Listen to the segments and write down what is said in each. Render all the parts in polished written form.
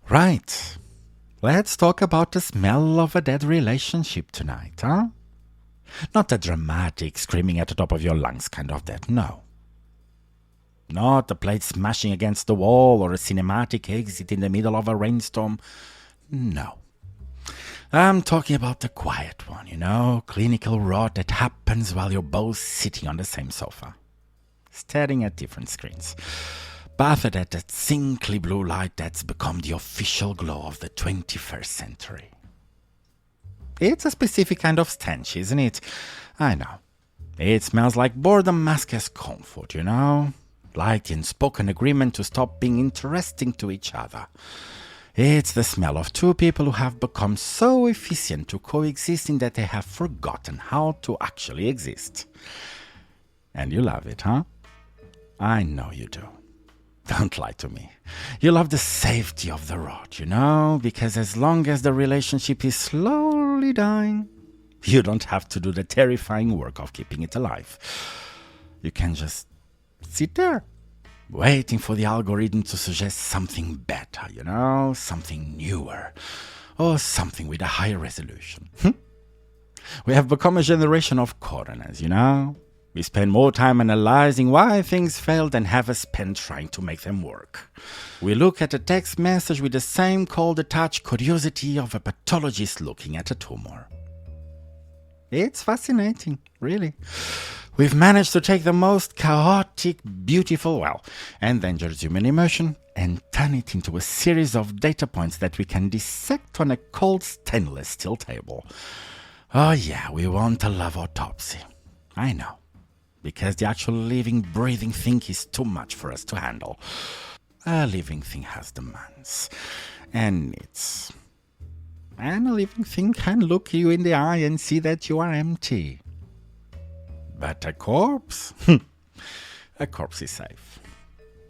Right. Let's talk about the smell of a dead relationship tonight, huh? Not a dramatic, screaming at the top of your lungs kind of death, no. Not a plate smashing against the wall or a cinematic exit in the middle of a rainstorm, no. I'm talking about the quiet one, clinical rot that happens while you're both sitting on the same sofa, staring at different screens, bathed at that sinkly blue light that's become the official glow of the 21st century. It's a specific kind of stench, isn't it? I know. It smells like boredom masked as comfort, like the unspoken agreement to stop being interesting to each other. It's the smell of two people who have become so efficient to coexisting that they have forgotten how to actually exist. And you love it, huh? I know you do. Don't lie to me. You love the safety of the rot, because as long as the relationship is slowly dying, you don't have to do the terrifying work of keeping it alive. You can just sit there, waiting for the algorithm to suggest something better, something newer, or something with a higher resolution. We have become a generation of coroners, We spend more time analyzing why things fail than have us spent trying to make them work. We look at a text message with the same cold-attached curiosity of a pathologist looking at a tumor. It's fascinating, really. We've managed to take the most chaotic, beautiful, endangered human emotion and turn it into a series of data points that we can dissect on a cold stainless steel table. Oh yeah, we want a love autopsy. I know. Because the actual living, breathing thing is too much for us to handle. A living thing has demands and needs. And a living thing can look you in the eye and see that you are empty. But a corpse? A corpse is safe.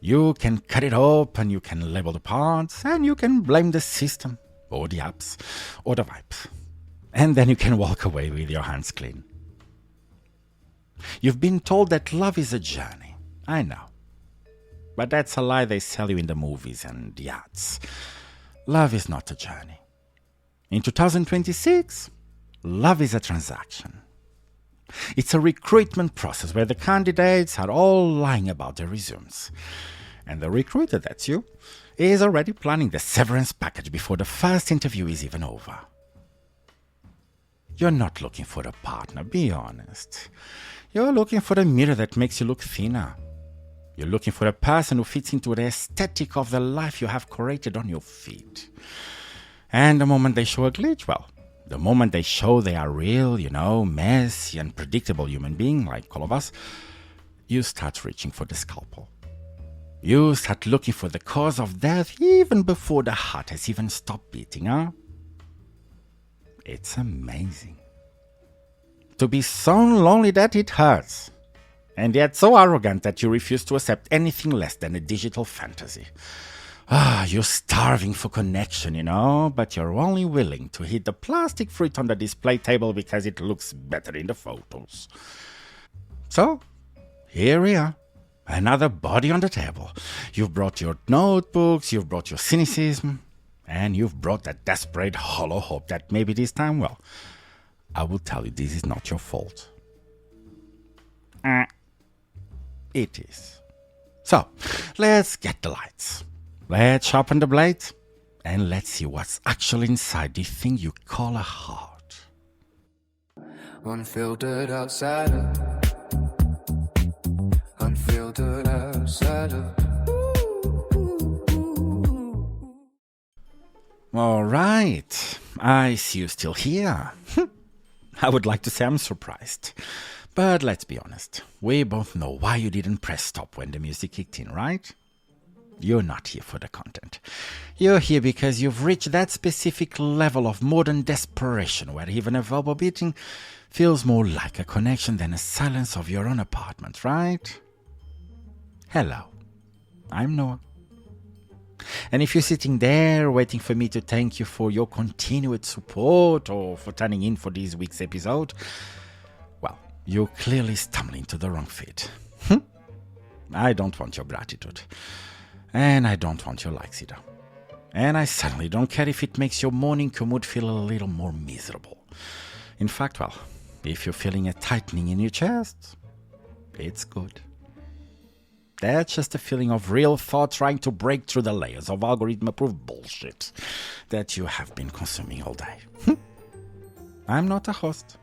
You can cut it open, you can label the parts, and you can blame the system, or the apps, or the vibes. And then you can walk away with your hands clean. You've been told that love is a journey. I know. But that's a lie they sell you in the movies and the ads. Love is not a journey. In 2026, love is a transaction. It's a recruitment process where the candidates are all lying about their resumes. And the recruiter, that's you, is already planning the severance package before the first interview is even over. You're not looking for a partner, be honest. You're looking for a mirror that makes you look thinner. You're looking for a person who fits into the aesthetic of the life you have created on your feet. And the moment they show a glitch, the moment they show they are real, messy, unpredictable human being like all of us, you start reaching for the scalpel. You start looking for the cause of death even before the heart has even stopped beating, huh? It's amazing. To be so lonely that it hurts, and yet so arrogant that you refuse to accept anything less than a digital fantasy. You're starving for connection, but you're only willing to eat the plastic fruit on the display table because it looks better in the photos. So, here we are. Another body on the table. You've brought your notebooks, you've brought your cynicism, and you've brought that desperate hollow hope that maybe this time, I will tell you this is not your fault. It is. So, let's get the lights. Let's sharpen the blade, and let's see what's actually inside the thing you call a heart. Unfiltered outsider. Unfiltered outsider. All right, I see you still here. I would like to say I'm surprised. But let's be honest, we both know why you didn't press stop when the music kicked in, right? You're not here for the content. You're here because you've reached that specific level of modern desperation where even a verbal beating feels more like a connection than a silence of your own apartment, right? Hello, I'm Noah. And if you're sitting there waiting for me to thank you for your continued support or for turning in for this week's episode, you're clearly stumbling to the wrong feet. I don't want your gratitude. And I don't want your likes either. And I certainly don't care if it makes your morning commute feel a little more miserable. In fact, well, if you're feeling a tightening in your chest, it's good. That's just a feeling of real thought trying to break through the layers of algorithm-approved bullshit that you have been consuming all day. I'm not a host.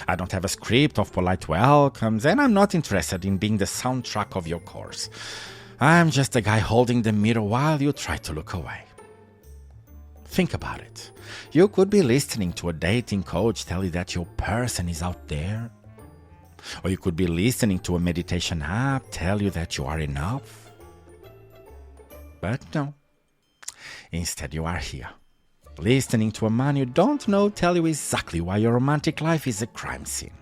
I don't have a script of polite welcomes, and I'm not interested in being the soundtrack of your course. I'm just a guy holding the mirror while you try to look away. Think about it. You could be listening to a dating coach tell you that your person is out there. Or you could be listening to a meditation app tell you that you are enough. But no. Instead, you are here, listening to a man you don't know tell you exactly why your romantic life is a crime scene.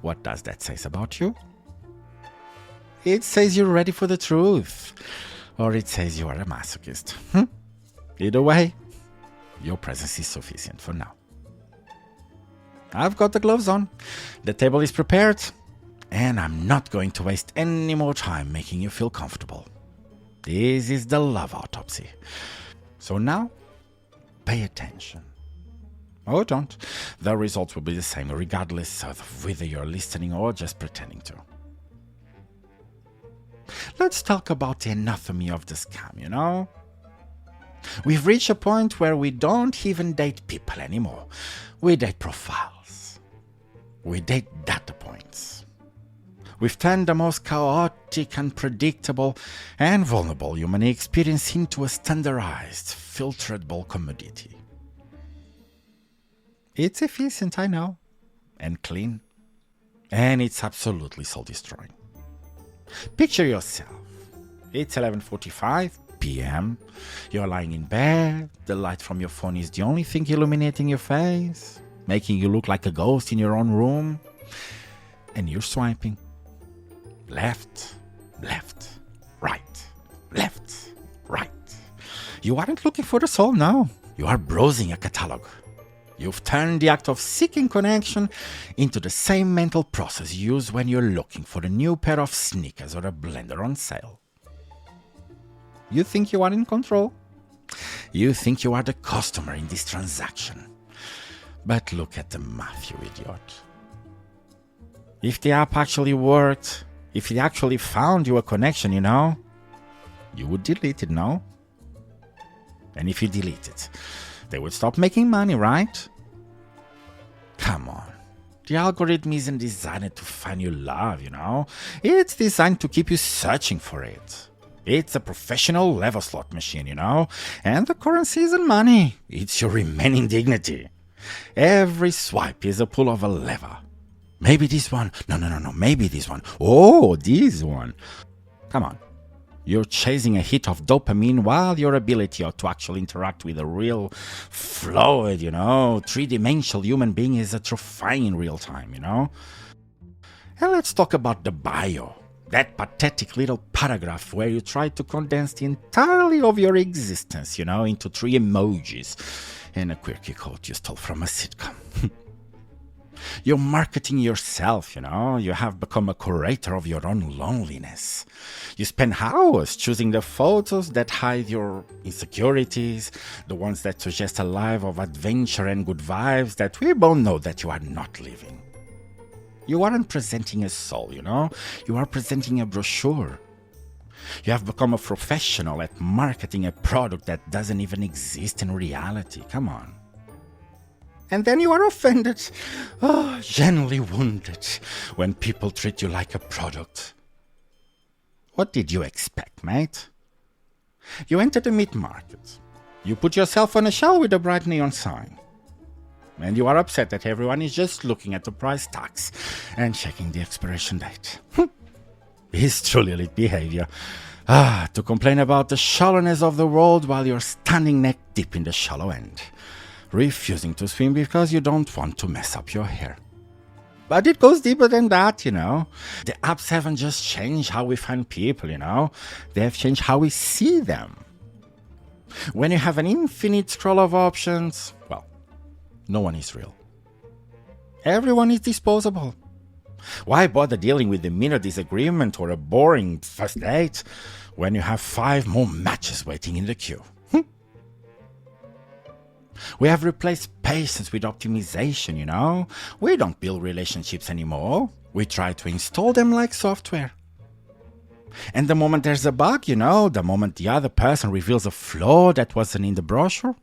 What does that say about you? It says you're ready for the truth. Or it says you are a masochist. Either way, your presence is sufficient for now. I've got the gloves on, the table is prepared, and I'm not going to waste any more time making you feel comfortable. This is the love autopsy. So now, pay attention. Or don't. The results will be the same regardless of whether you're listening or just pretending to. Let's talk about the anatomy of the scam, We've reached a point where we don't even date people anymore. We date profiles. We date data points. We've turned the most chaotic, unpredictable, and vulnerable human experience into a standardized, filterable commodity. It's efficient, I know, and clean, and it's absolutely soul-destroying. Picture yourself. It's 11:45 p.m. You're lying in bed. The light from your phone is the only thing illuminating your face, making you look like a ghost in your own room. And you're swiping. Left, left, right, left, right. You aren't looking for the soul, no. You are browsing a catalog. You've turned the act of seeking connection into the same mental process you use when you're looking for a new pair of sneakers or a blender on sale. You think you are in control. You think you are the customer in this transaction. But look at the math, you idiot. If the app actually worked, if it actually found you a connection, you would delete it, no? And if you delete it, they would stop making money, right? Come on. The algorithm isn't designed to find you love, It's designed to keep you searching for it. It's a professional level slot machine, And the currency isn't money. It's your remaining dignity. Every swipe is a pull of a lever. Maybe this one. No. Maybe this one. Oh, this one. Come on. You're chasing a hit of dopamine while your ability to actually interact with a real, fluid, three-dimensional human being is atrophying in real time, And let's talk about the bio. That pathetic little paragraph where you try to condense the entirety of your existence, into 3 emojis and a quirky quote you stole from a sitcom. You're marketing yourself, You have become a curator of your own loneliness. You spend hours choosing the photos that hide your insecurities, the ones that suggest a life of adventure and good vibes that we both know that you are not living. You aren't presenting a soul, You are presenting a brochure. You have become a professional at marketing a product that doesn't even exist in reality. Come on. And then you are offended, genuinely wounded, when people treat you like a product. What did you expect, mate? You enter the meat market. You put yourself on a shelf with a bright neon sign. And you are upset that everyone is just looking at the price tags and checking the expiration date. It's truly elite behavior. To complain about the shallowness of the world while you're standing neck deep in the shallow end, refusing to swim because you don't want to mess up your hair. But it goes deeper than that, The apps haven't just changed how we find people, They have changed how we see them. When you have an infinite scroll of options, well, no one is real. Everyone is disposable. Why bother dealing with a minor disagreement or a boring first date when you have 5 more matches waiting in the queue? We have replaced patience with optimization, We don't build relationships anymore. We try to install them like software. And the moment there's a bug, the moment the other person reveals a flaw that wasn't in the brochure,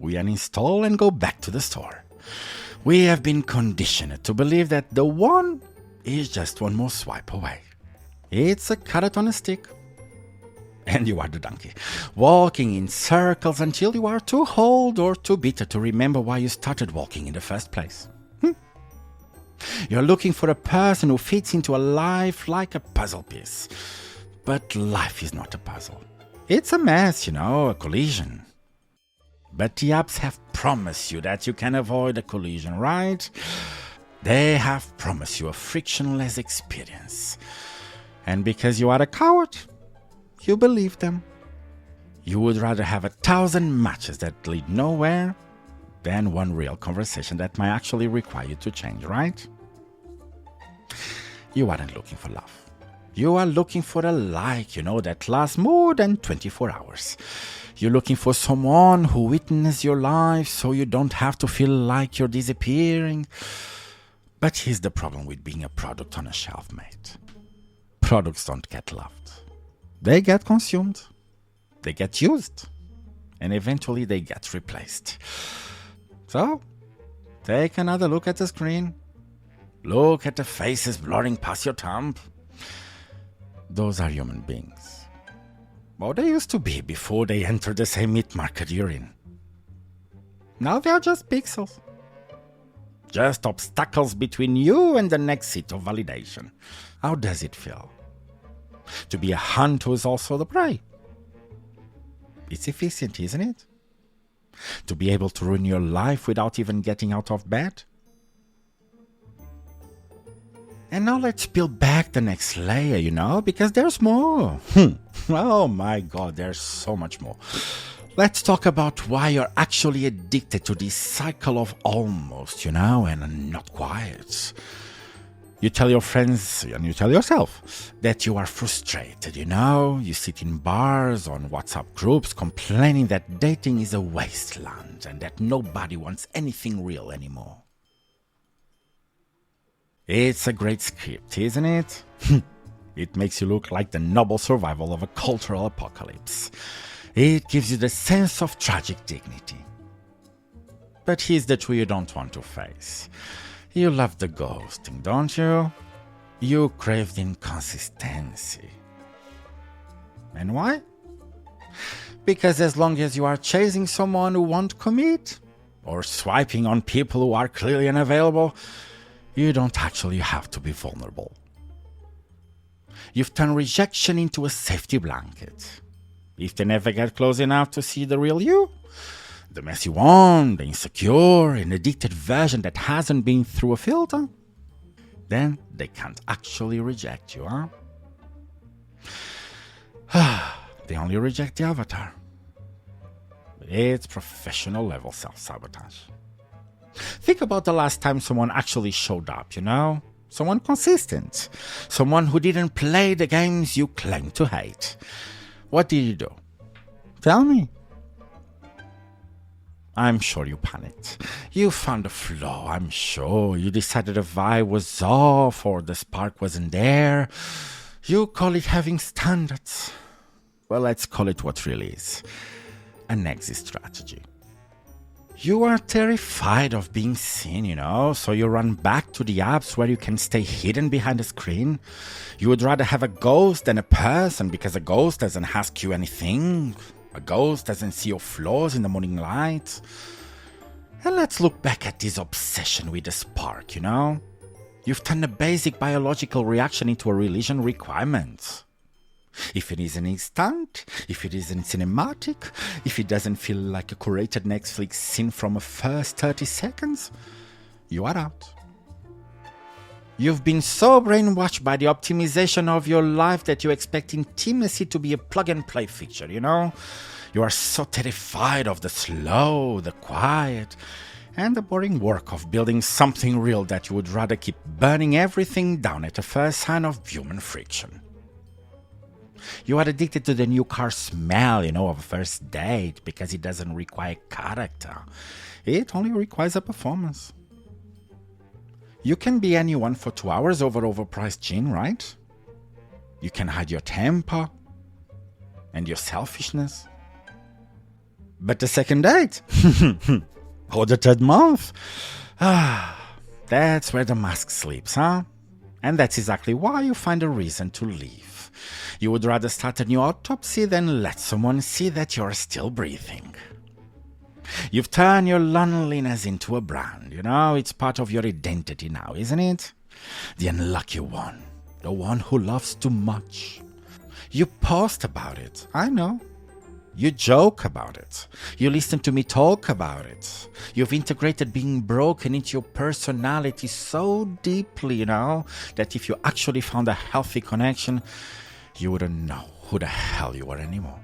we uninstall and go back to the store. We have been conditioned to believe that the one is just one more swipe away. It's a carrot on a stick. And you are the donkey, walking in circles until you are too old or too bitter to remember why you started walking in the first place. You're looking for a person who fits into a life like a puzzle piece. But life is not a puzzle. It's a mess, a collision. But the apps have promised you that you can avoid a collision, right? They have promised you a frictionless experience. And because you are a coward, you believe them. You would rather have 1,000 matches that lead nowhere than one real conversation that might actually require you to change, right? You aren't looking for love. You are looking for a like, that lasts more than 24 hours. You're looking for someone who witnesses your life so you don't have to feel like you're disappearing. But here's the problem with being a product on a shelf, mate. Products don't get loved. They get consumed, they get used, and eventually they get replaced. So, take another look at the screen. Look at the faces blurring past your thumb. Those are human beings. Well, they used to be before they entered the same meat market you're in. Now they are just pixels. Just obstacles between you and the next seat of validation. How does it feel? To be a hunt who is also the prey. It's efficient, isn't it? To be able to ruin your life without even getting out of bed. And now let's peel back the next layer, because there's more. Oh my God, there's so much more. Let's talk about why you're actually addicted to this cycle of almost, and not quite. You tell your friends and you tell yourself that you are frustrated, You sit in bars, on WhatsApp groups, complaining that dating is a wasteland and that nobody wants anything real anymore. It's a great script, isn't it? It makes you look like the noble survival of a cultural apocalypse. It gives you the sense of tragic dignity. But here's the truth you don't want to face. You love the ghosting, don't you? You crave the inconsistency. And why? Because as long as you are chasing someone who won't commit, or swiping on people who are clearly unavailable, you don't actually have to be vulnerable. You've turned rejection into a safety blanket. If they never get close enough to see the real you, the messy one, the insecure and addicted version that hasn't been through a filter, then they can't actually reject you, They only reject the avatar. It's professional level self-sabotage. Think about the last time someone actually showed up, Someone consistent. Someone who didn't play the games you claim to hate. What did you do? Tell me. I'm sure you panicked. You found a flaw, I'm sure. You decided the vibe was off or the spark wasn't there. You call it having standards. Well, let's call it what really is. An exit strategy. You are terrified of being seen, so you run back to the apps where you can stay hidden behind a screen. You would rather have a ghost than a person because a ghost doesn't ask you anything. A ghost doesn't see your flaws in the morning light. And let's look back at this obsession with the spark, You've turned a basic biological reaction into a religion requirement. If it isn't instant, if it isn't cinematic, if it doesn't feel like a curated Netflix scene from a first 30 seconds, you are out. You've been so brainwashed by the optimization of your life that you expect intimacy to be a plug-and-play feature, You are so terrified of the slow, the quiet, and the boring work of building something real that you would rather keep burning everything down at the first sign of human friction. You are addicted to the new car smell, of a first date because it doesn't require character. It only requires a performance. You can be anyone for 2 hours over overpriced gin, right? You can hide your temper and your selfishness. But the second date, or the third month, that's where the mask sleeps, huh? And that's exactly why you find a reason to leave. You would rather start a new autopsy than let someone see that you're still breathing. You've turned your loneliness into a brand, it's part of your identity now, isn't it? The unlucky one, the one who loves too much. You post about it, I know. You joke about it. You listen to me talk about it. You've integrated being broken into your personality so deeply, that if you actually found a healthy connection, you wouldn't know who the hell you were anymore.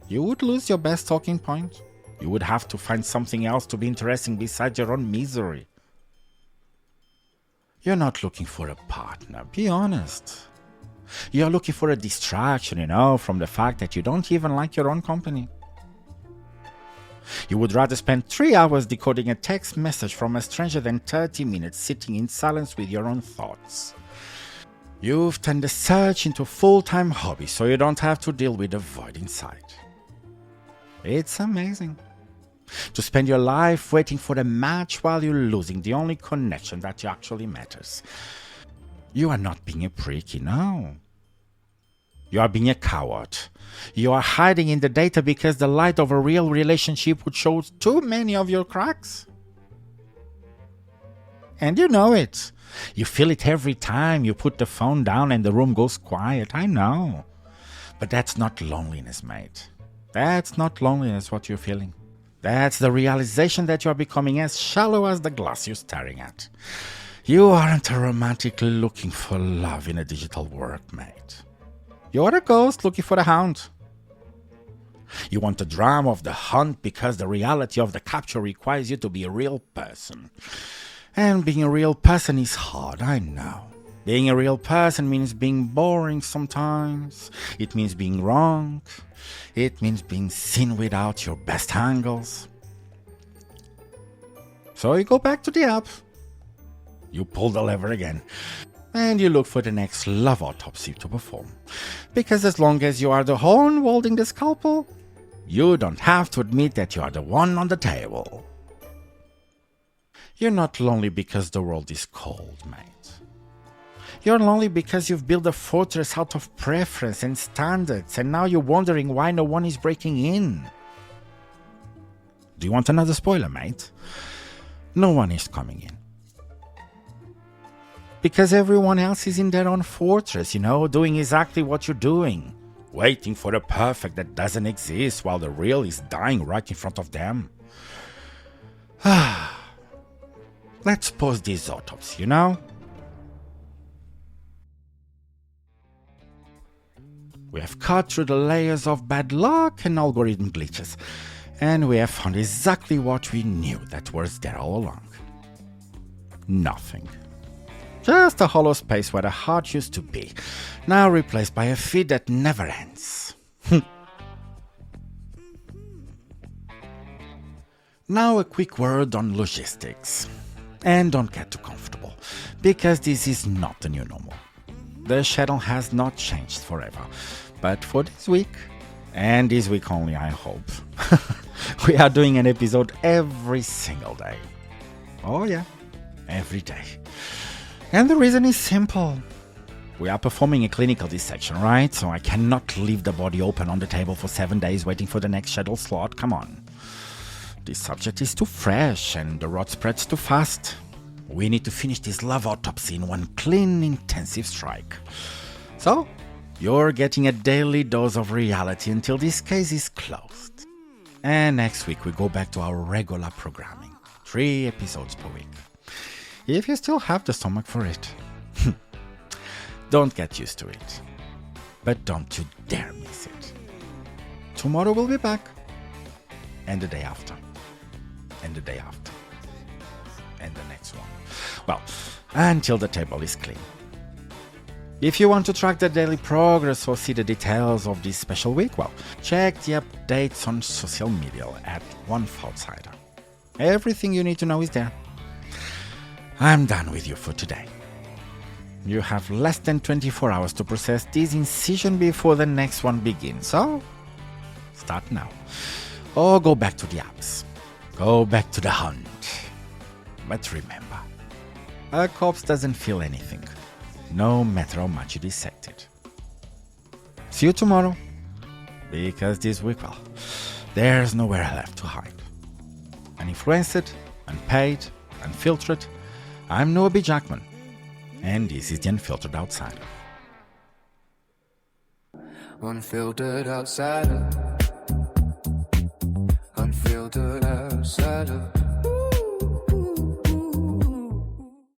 You would lose your best talking point. You would have to find something else to be interesting besides your own misery. You're not looking for a partner, be honest. You're looking for a distraction, from the fact that you don't even like your own company. You would rather spend 3 hours decoding a text message from a stranger than 30 minutes sitting in silence with your own thoughts. You've turned the search into a full-time hobby so you don't have to deal with the void inside. It's amazing to spend your life waiting for a match while you're losing the only connection that actually matters. You are not being a pricky, no. You are being a coward. You are hiding in the data because the light of a real relationship would show too many of your cracks. And you know it. You feel it every time you put the phone down and the room goes quiet, I know. But that's not loneliness, mate. That's not loneliness what you're feeling. That's the realization that you're becoming as shallow as the glass you're staring at. You aren't a romantic looking for love in a digital world, mate. You're a ghost looking for a hound. You want the drama of the hunt because the reality of the capture requires you to be a real person. And being a real person is hard, I know. Being a real person means being boring sometimes. It means being wrong. It means being seen without your best angles. So you go back to the app. You pull the lever again. And you look for the next love autopsy to perform. Because as long as you are the horn holding the scalpel, you don't have to admit that you are the one on the table. You're not lonely because the world is cold, mate. You're lonely because you've built a fortress out of preference and standards, and now you're wondering why no one is breaking in. Do you want another spoiler, mate? No one is coming in. Because everyone else is in their own fortress, doing exactly what you're doing. Waiting for the perfect that doesn't exist while the real is dying right in front of them. Let's pause this autopsy, We have cut through the layers of bad luck and algorithm glitches, and we have found exactly what we knew that was there all along. Nothing. Just a hollow space where the heart used to be, now replaced by a feed that never ends. Now a quick word on logistics. And don't get too comfortable, because this is not the new normal. The schedule has not changed forever, but for this week, and this week only I hope, we are doing an episode every single day. Oh yeah, every day. And the reason is simple. We are performing a clinical dissection, right? So I cannot leave the body open on the table for 7 days waiting for the next schedule slot. Come on. This subject is too fresh and the rot spreads too fast. We need to finish this love autopsy in one clean, intensive strike. So, you're getting a daily dose of reality until this case is closed. And next week we go back to our regular programming. 3 episodes per week. If you still have the stomach for it. Don't get used to it. But don't you dare miss it. Tomorrow we'll be back. And the day after. And the day after. And the next one. Well, until the table is clean. If you want to track the daily progress or see the details of this special week, well, check the updates on social media at OneFoutsider. Everything you need to know is there. I'm done with you for today. You have less than 24 hours to process this incision before the next one begins, so start now. Or go back to the apps. Go back to the hunt. But remember, a corpse doesn't feel anything, no matter how much you dissect it. See you tomorrow, because this week, well, there's nowhere left to hide. Uninfluenced, Unpaid, Unfiltered, I'm Noah Jackman, and this is the Unfiltered Outsider. Unfiltered outsider. Unfiltered outsider.